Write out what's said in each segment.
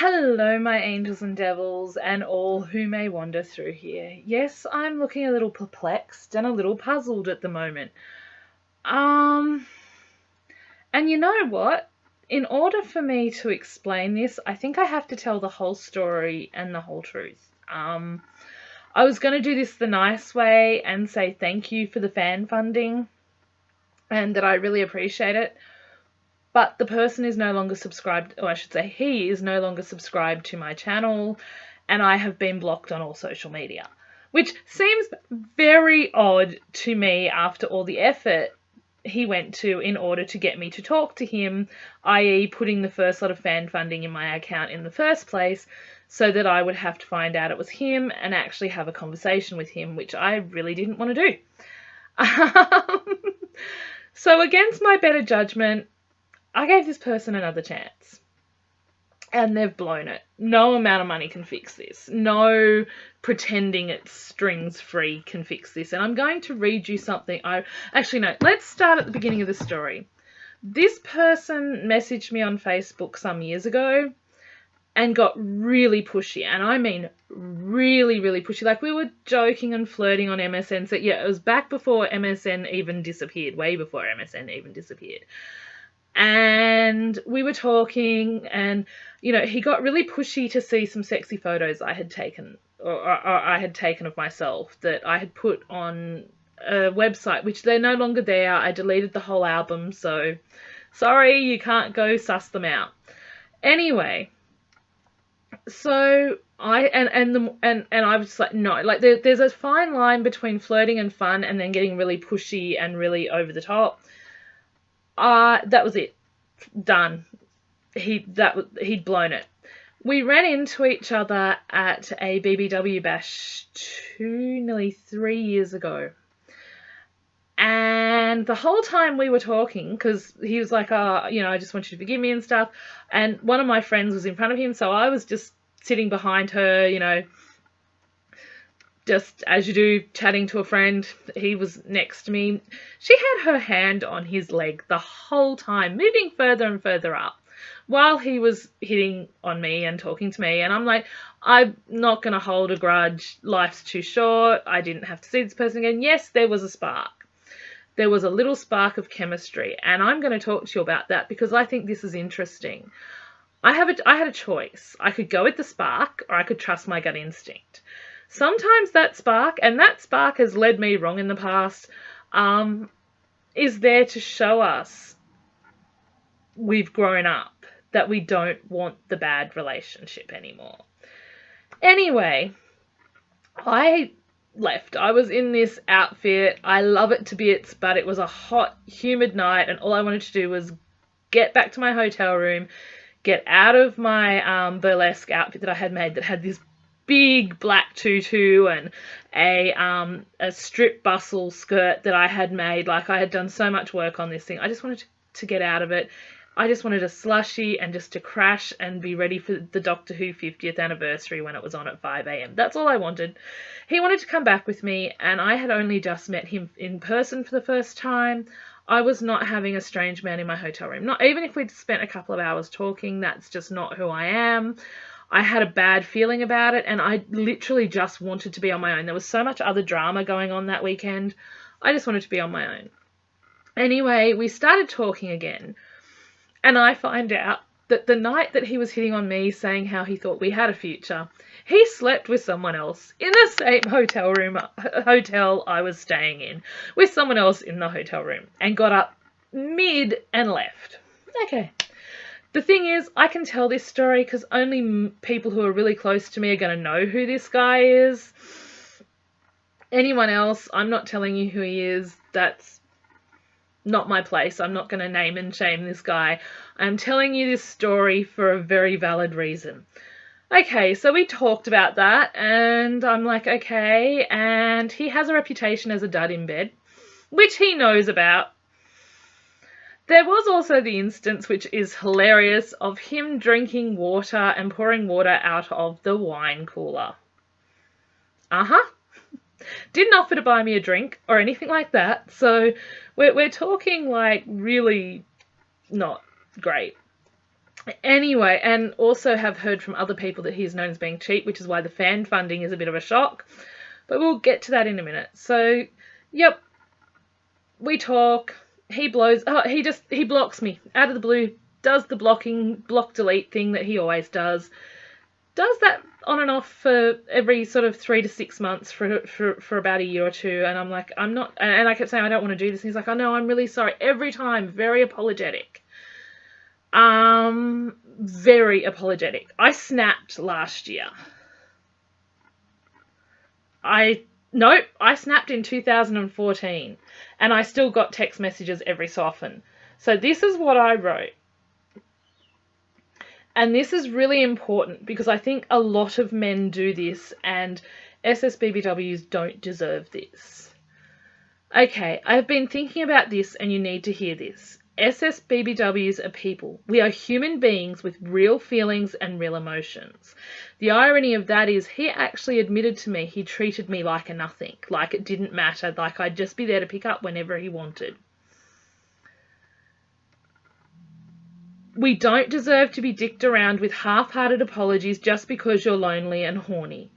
Hello, my angels and devils, and all who may wander through here. Yes, I'm looking a little perplexed and a little puzzled at the moment. Um, and you know what? In order for me to explain this, I think I have to tell the whole story and the whole truth. I was going to do this the nice way and say thank you for the fan funding and that I really appreciate it. But the person is no longer subscribed, or I should say he is no longer subscribed to my channel, and I have been blocked on all social media, which seems very odd to me after all the effort he went to in order to get me to talk to him, i.e. putting the first lot of fan funding in my account in the first place so that I would have to find out it was him and actually have a conversation with him, which I really didn't want to do. So against my better judgment, I gave this person another chance. And they've blown it. No amount of money can fix this. No pretending it's strings free can fix this. And I'm going to read you something. Actually, no, let's start at the beginning of the story. This person messaged me on Facebook some years ago and got really pushy. And I mean really, really pushy. Like, we were joking and flirting on MSN. So yeah, it was back before MSN even disappeared. Way before MSN even disappeared. And we were talking, and you know, he got really pushy to see some sexy photos I had taken, or I had taken of myself that I had put on a website, which they're no longer there. I deleted the whole album, so sorry, you can't go suss them out. Anyway, so I was just like, no, like there's a fine line between flirting and fun and then getting really pushy and really over the top. That was it. Done. He'd blown it. We ran into each other at a BBW bash nearly 3 years ago. And the whole time we were talking, because he was like, I just want you to forgive me and stuff. And one of my friends was in front of him, so I was just sitting behind her, just as you do, chatting to a friend. He was next to me. She had her hand on his leg the whole time, moving further and further up while he was hitting on me and talking to me. And I'm like, I'm not going to hold a grudge. Life's too short. I didn't have to see this person again. Yes, there was a spark. There was a little spark of chemistry. And I'm going to talk to you about that because I think this is interesting. I had a choice. I could go with the spark or I could trust my gut instinct. Sometimes that spark, and that spark has led me wrong in the past, is there to show us we've grown up, that we don't want the bad relationship anymore. Anyway, I left. I was in this outfit. I love it to bits, but it was a hot, humid night, and all I wanted to do was get back to my hotel room, get out of my burlesque outfit that I had made that had this big black tutu and a strip bustle skirt that I had made. Like, I had done so much work on this thing. I just wanted to get out of it. I just wanted a slushy and just to crash and be ready for the Doctor Who 50th anniversary when it was on at 5 a.m. That's all I wanted. He wanted to come back with me, and I had only just met him in person for the first time. I was not having a strange man in my hotel room. Not even if we'd spent a couple of hours talking. That's just not who I am. I had a bad feeling about it, and I literally just wanted to be on my own. There was so much other drama going on that weekend. I just wanted to be on my own. Anyway, we started talking again, and I find out that the night that he was hitting on me, saying how he thought we had a future, he slept with someone else in the same hotel I was staying in, with someone else in the hotel room, and got up mid and left. Okay. The thing is, I can tell this story because only people who are really close to me are going to know who this guy is. Anyone else, I'm not telling you who he is. That's not my place. I'm not going to name and shame this guy. I'm telling you this story for a very valid reason. Okay, so we talked about that, and I'm like, okay, and he has a reputation as a dud in bed, which he knows about. There was also the instance, which is hilarious, of him drinking water and pouring water out of the wine cooler. Didn't offer to buy me a drink or anything like that, so we're talking like really not great. Anyway, and also have heard from other people that he's known as being cheap, which is why the fan funding is a bit of a shock. But we'll get to that in a minute. So, yep, we talk. He blocks me out of the blue, does the block delete thing that he always does. Does that on and off for every sort of 3 to 6 months for about a year or two. And I'm like, I'm not, and I kept saying, I don't want to do this. And he's like, oh no, I'm really sorry. Every time, very apologetic. Very apologetic. I snapped last year. I snapped in 2014, and I still got text messages every so often. So this is what I wrote. And this is really important because I think a lot of men do this, and SSBBWs don't deserve this. Okay, I've been thinking about this, and you need to hear this. SSBBWs are people. We are human beings with real feelings and real emotions. The irony of that is he actually admitted to me he treated me like a nothing, like it didn't matter, like I'd just be there to pick up whenever he wanted. We don't deserve to be dicked around with half-hearted apologies just because you're lonely and horny.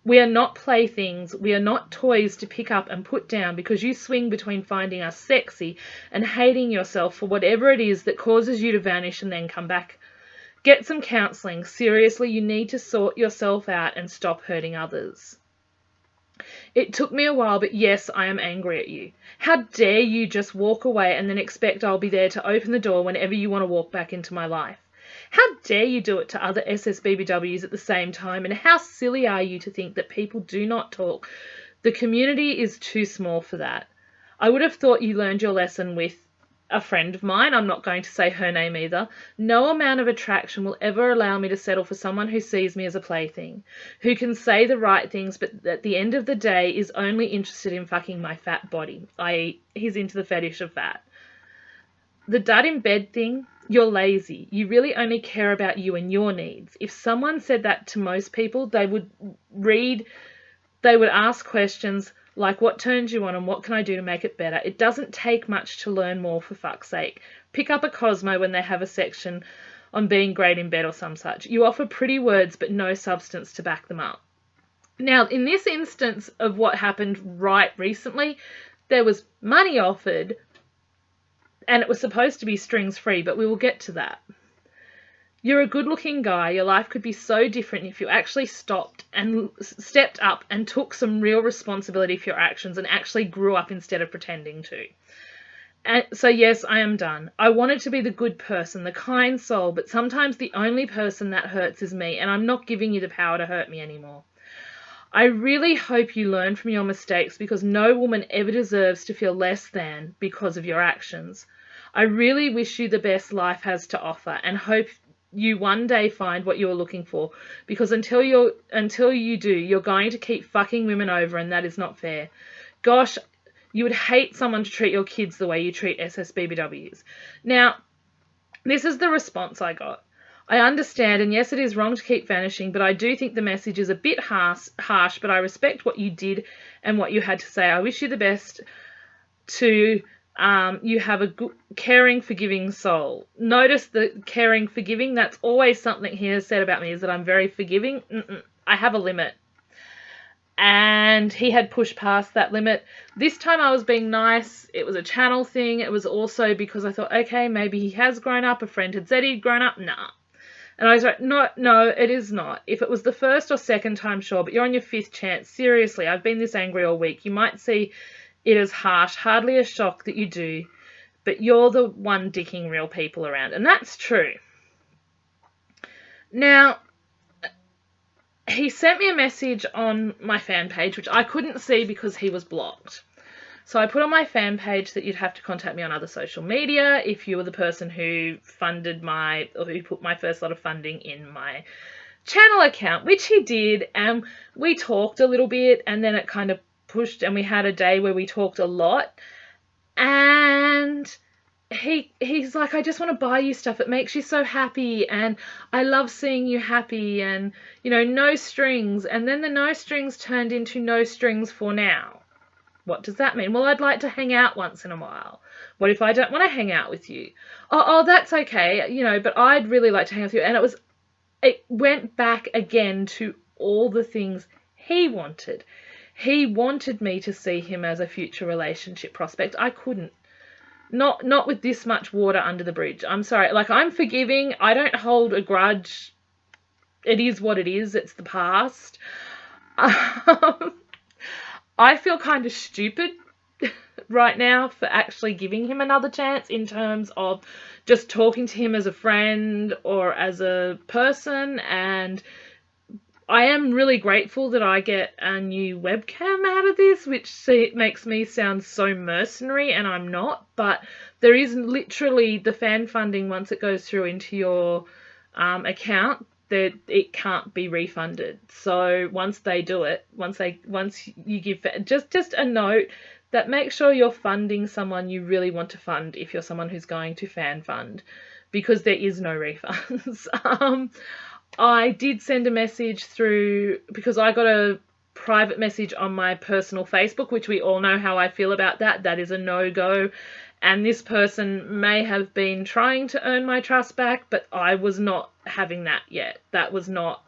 We are not playthings. We are not toys to pick up and put down because you swing between finding us sexy and hating yourself for whatever it is that causes you to vanish and then come back. Get some counselling. Seriously, you need to sort yourself out and stop hurting others. It took me a while, but yes, I am angry at you. How dare you just walk away and then expect I'll be there to open the door whenever you want to walk back into my life? How dare you do it to other SSBBWs at the same time, and how silly are you to think that people do not talk? The community is too small for that. I would have thought you learned your lesson with a friend of mine. I'm not going to say her name either. No amount of attraction will ever allow me to settle for someone who sees me as a plaything, who can say the right things, but at the end of the day is only interested in fucking my fat body, i.e. he's into the fetish of fat. The dud in bed thing, you're lazy. You really only care about you and your needs. If someone said that to most people, they would ask questions like, what turns you on and what can I do to make it better? It doesn't take much to learn more, for fuck's sake. Pick up a Cosmo when they have a section on being great in bed or some such. You offer pretty words but no substance to back them up. Now, in this instance of what happened right recently, there was money offered, and it was supposed to be strings free, but we will get to that. You're a good-looking guy. Your life could be so different if you actually stepped up and took some real responsibility for your actions and actually grew up instead of pretending to. And so yes, I am done. I wanted to be the good person, the kind soul, but sometimes the only person that hurts is me, and I'm not giving you the power to hurt me anymore. I really hope you learn from your mistakes because no woman ever deserves to feel less than because of your actions. I really wish you the best life has to offer and hope you one day find what you're looking for, because until you do, you're going to keep fucking women over, and that is not fair. Gosh, you would hate someone to treat your kids the way you treat SSBBWs. Now, this is the response I got. I understand, and yes, it is wrong to keep vanishing, but I do think the message is a bit harsh, but I respect what you did and what you had to say. I wish you the best to you have a good, caring, forgiving soul. Notice the caring, forgiving, that's always something he has said about me, is that I'm very forgiving. I have a limit. And he had pushed past that limit. This time I was being nice. It was a channel thing. It was also because I thought, okay, maybe he has grown up. A friend had said he'd grown up. Nah. And I was like, no, it is not. If it was the first or second time, sure, but you're on your fifth chance. Seriously, I've been this angry all week. You might see it as harsh, hardly a shock that you do, but you're the one dicking real people around. And that's true. Now, he sent me a message on my fan page, which I couldn't see because he was blocked. So I put on my fan page that you'd have to contact me on other social media if you were the person who who put my first lot of funding in my channel account, which he did. And we talked a little bit, and then it kind of pushed, and we had a day where we talked a lot. And he's like, I just want to buy you stuff. It makes you so happy, and I love seeing you happy, and, you know, no strings. And then the no strings turned into no strings for now. What does that mean? Well, I'd like to hang out once in a while. What if I don't want to hang out with you? Oh, that's okay, but I'd really like to hang out with you. And it went back again to all the things he wanted. He wanted me to see him as a future relationship prospect. I couldn't. Not with this much water under the bridge. I'm sorry. Like, I'm forgiving. I don't hold a grudge. It is what it is. It's the past. I feel kind of stupid right now for actually giving him another chance in terms of just talking to him as a friend or as a person, and I am really grateful that I get a new webcam out of this, which makes me sound so mercenary, and I'm not, but there is literally the fan funding. Once it goes through into your account, that it can't be refunded. So once they do it, once you give, just a note that make sure you're funding someone you really want to fund if you're someone who's going to fan fund, because there is no refunds. I did send a message through, because I got a private message on my personal Facebook, which we all know how I feel about that. That is a no-go. And this person may have been trying to earn my trust back, but I was not having that yet. That was not...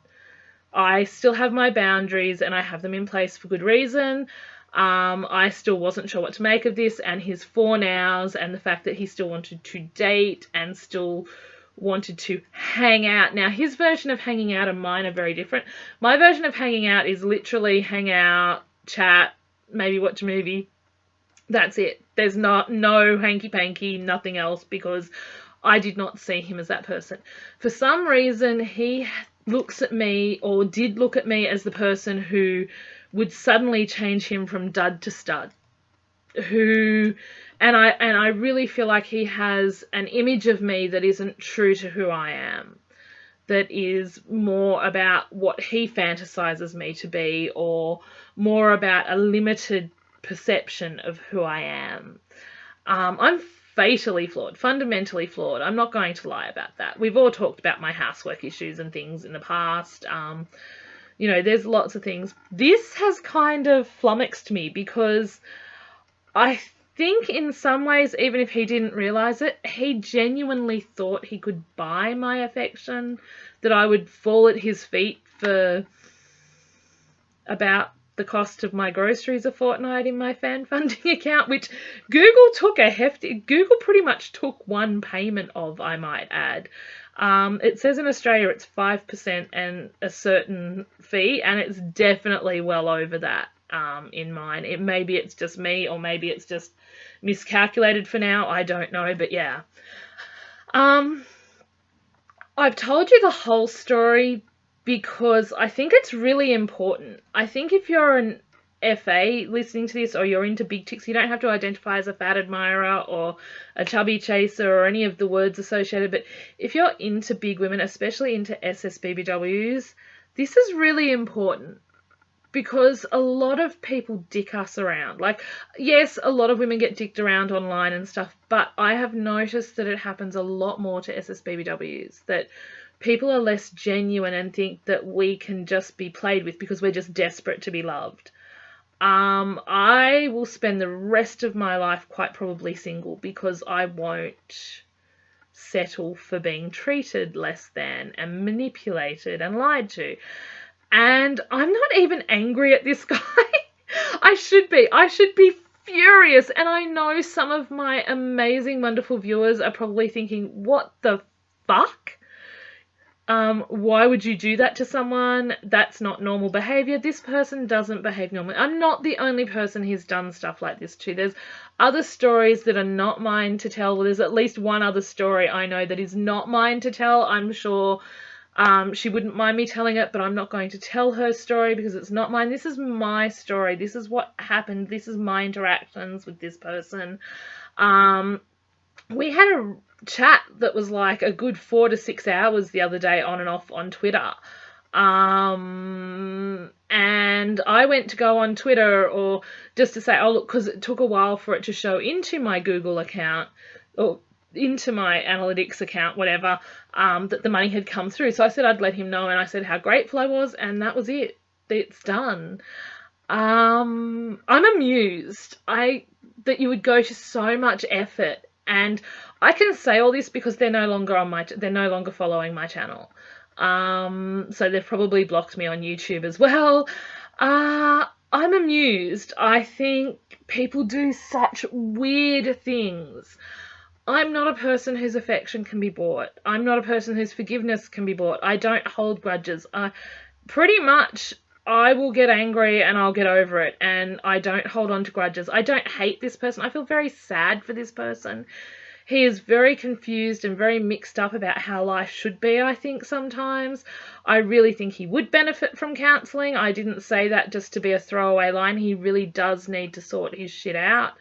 I still have my boundaries, and I have them in place for good reason. I still wasn't sure what to make of this, and his 4 nows, and the fact that he still wanted to date and still wanted to hang out. Now, his version of hanging out and mine are very different. My version of hanging out is literally hang out, chat, maybe watch a movie. That's it. There's no hanky-panky, nothing else, because I did not see him as that person. For some reason, he looks at me, or did look at me, as the person who would suddenly change him from dud to stud. And I really feel like he has an image of me that isn't true to who I am. That is more about what he fantasizes me to be, or more about a limited perception of who I am. I'm fatally flawed, fundamentally flawed. I'm not going to lie about that. We've all talked about my housework issues and things in the past. There's lots of things. This has kind of flummoxed me, because I think in some ways, even if he didn't realize it, he genuinely thought he could buy my affection, that I would fall at his feet for about the cost of my groceries a fortnight in my fan funding account, which Google pretty much took one payment of, I might add. It says in Australia it's 5% and a certain fee, and it's definitely well over that in mine. Maybe it's just me, or maybe it's just miscalculated for now. I don't know, but yeah. I've told you the whole story because I think it's really important. I think if you're an FA listening to this, or you're into big chicks, you don't have to identify as a fat admirer or a chubby chaser or any of the words associated, but if you're into big women, especially into SSBBWs, this is really important, because a lot of people dick us around. Like, yes, a lot of women get dicked around online and stuff, but I have noticed that it happens a lot more to SSBBWs, that people are less genuine and think that we can just be played with because we're just desperate to be loved. I will spend the rest of my life quite probably single, because I won't settle for being treated less than and manipulated and lied to. And I'm not even angry at this guy. I should be furious. And I know some of my amazing, wonderful viewers are probably thinking, what the fuck? Why would you do that to someone? That's not normal behavior. This person doesn't behave normally. I'm not the only person he's done stuff like this to. There's other stories that are not mine to tell. There's at least one other story I know that is not mine to tell. I'm sure she wouldn't mind me telling it, but I'm not going to tell her story because it's not mine. This is my story. This is what happened. This is my interactions with this person. We had a chat that was like a good 4 to 6 hours the other day, on and off on Twitter. And I went to go on Twitter, or just to say, oh, look, because it took a while for it to show into my Google account, or into my analytics account, whatever, that the money had come through. So I said I'd let him know, and I said how grateful I was, and that was it. It's done. I'm amused that you would go to so much effort, and I can say all this because they're no longer they're no longer following my channel. So they've probably blocked me on YouTube as well. I'm amused. I think people do such weird things. I'm not a person whose affection can be bought. I'm not a person whose forgiveness can be bought. I don't hold grudges. Pretty much, I will get angry and I'll get over it, and I don't hold on to grudges. I don't hate this person. I feel very sad for this person. He is very confused and very mixed up about how life should be, I think, sometimes. I really think he would benefit from counselling. I didn't say that just to be a throwaway line. He really does need to sort his shit out.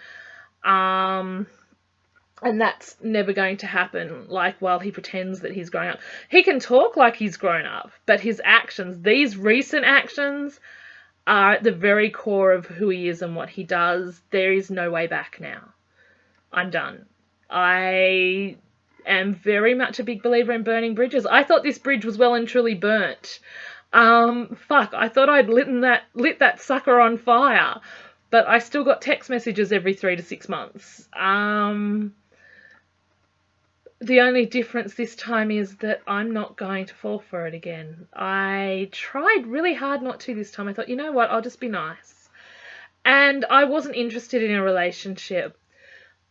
And that's never going to happen, like, while he pretends that he's grown up. He can talk like he's grown up, but his actions, these recent actions, are at the very core of who he is and what he does. There is no way back now. I'm done. I am very much a big believer in burning bridges. I thought this bridge was well and truly burnt. I thought I'd lit that sucker on fire, but I still got text messages every 3 to 6 months. The only difference this time is that I'm not going to fall for it again. I tried really hard not to this time. I thought, you know what, I'll just be nice. And I wasn't interested in a relationship.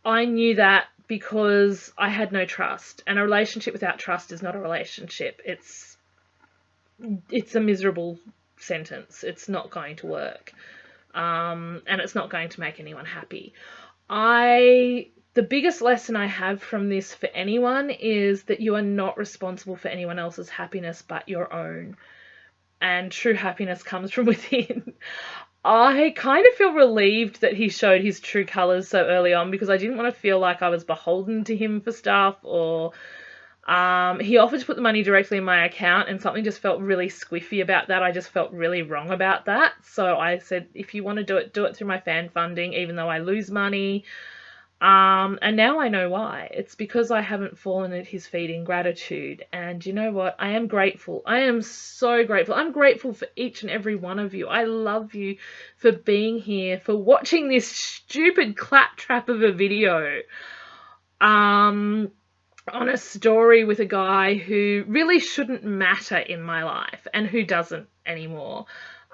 I knew that because I had no trust. And a relationship without trust is not a relationship. It's a miserable sentence. It's not going to work. And it's not going to make anyone happy. The biggest lesson I have from this for anyone is that you are not responsible for anyone else's happiness but your own. And true happiness comes from within. I kind of feel relieved that he showed his true colours so early on, because I didn't want to feel like I was beholden to him for stuff, or he offered to put the money directly in my account, and something just felt really squiffy about that. I just felt really wrong about that. So I said, if you want to do it through my fan funding, even though I lose money. And now I know why. It's because I haven't fallen at his feet in gratitude. And you know what? I am grateful. I am so grateful. I'm grateful for each and every one of you. I love you for being here, for watching this stupid claptrap of a video on a story with a guy who really shouldn't matter in my life and who doesn't anymore.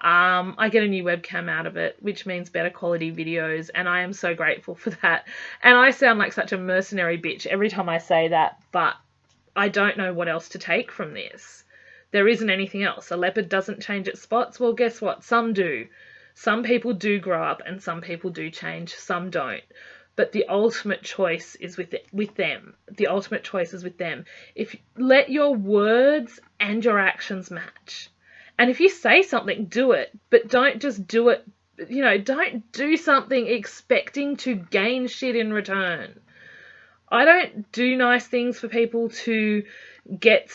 I get a new webcam out of it, which means better quality videos, and I am so grateful for that. And I sound like such a mercenary bitch every time I say that, but I don't know what else to take from this. There isn't anything else. A leopard doesn't change its spots. Well, guess what? Some do. Some people do grow up and some people do change. Some don't. But the ultimate choice is with them. The ultimate choice is with them. If let your words and your actions match. And if you say something, do it, but don't just do it, don't do something expecting to gain shit in return. I don't do nice things for people to get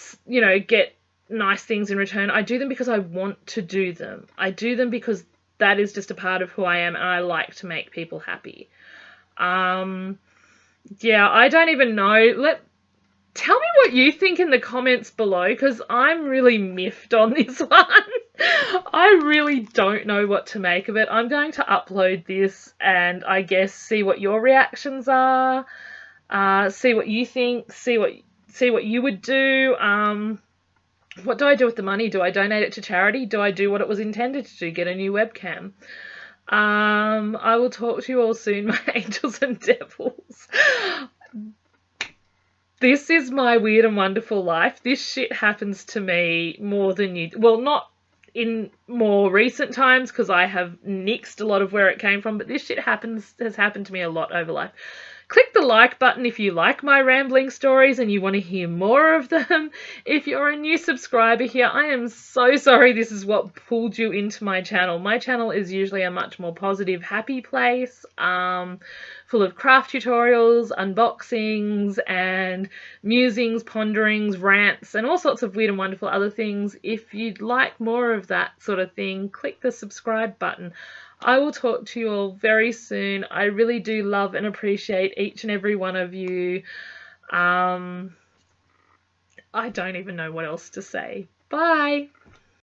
nice things in return. I do them because I want to do them. I do them because that is just a part of who I am, and I like to make people happy. I don't even know. Tell me what you think in the comments below, because I'm really miffed on this one. I really don't know what to make of it. I'm going to upload this and I guess see what your reactions are, see what you think, see what you would do. What do I do with the money? Do I donate it to charity? Do I do what it was intended to do, get a new webcam? I will talk to you all soon, my angels and devils. This is my weird and wonderful life. This shit happens to me more than you... Well, not in more recent times, because I have nixed a lot of where it came from, but this shit has happened to me a lot over life. Click the like button if you like my rambling stories and you want to hear more of them. If you're a new subscriber here, I am so sorry this is what pulled you into my channel. My channel is usually a much more positive, happy place, full of craft tutorials, unboxings, and musings, ponderings, rants, and all sorts of weird and wonderful other things. If you'd like more of that sort of thing, click the subscribe button. I will talk to you all very soon. I really do love and appreciate each and every one of you. I don't even know what else to say. Bye.